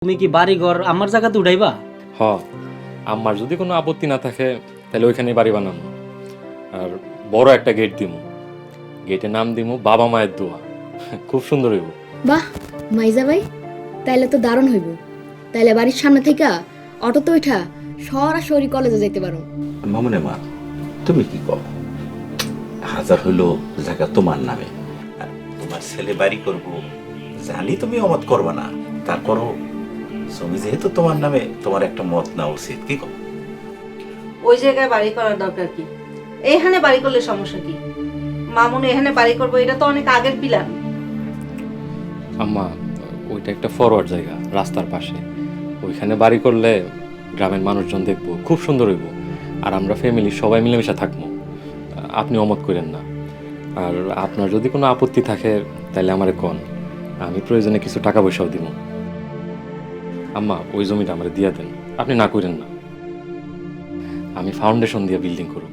তুমি কি বাড়ি ঘর আমার জায়গাতে উঠাইবা? হ, আমার যদি কোনো আপত্তি না থাকে তাহলে ওইখানে বাড়ি বানাবো। আর বড় একটা গেট দিব, গেটের নাম দিব বাবা মায়ের দোয়া। খুব সুন্দর হইব। বাহ মাইজা ভাই, তাইলে তো দারুণ হইব। তাইলে বাড়ির সামনে থেকে অটোতে উঠা সরাসরি কলেজে যাইতে পারো। মামুনে মা, তুমি কি কও? হাজার হইলো জায়গা তোমার নামে, আর তোমার ছেলে বাড়ি করব জানি তুমি অমত করবা না, তারপরও জমি যেহেতু তোমার নামে, তোমার একটা মত নেওয়া উচিত। কি কও? ওই জায়গায় বাড়ি করার দরকার কি? এখানে বাড়ি করলে সমস্যা কি? মামুন এখানে বাড়ি করবো, এটা তো অনেক আগের প্ল্যান। আম্মা, ওইটা একটা ফরওয়ার্ড জায়গা, রাস্তার পাশে। ওইখানে বাড়ি করলে গ্রামের মানুষজন দেখবো, খুব সুন্দর হইব। আর আমরা ফ্যামিলি সবাই মিলেমিশে থাকবো। আপনি অমত করেন না। আর আপনার যদি কোনো আপত্তি থাকে তাহলে আমারে কন, আমি প্রয়োজনে কিছু টাকা পয়সাও দিব। আম্মা, ওই জমিটা আমার দিয়া দেন, আপনি না করেন না। আমি ফাউন্ডেশন দিয়ে বিল্ডিং করব।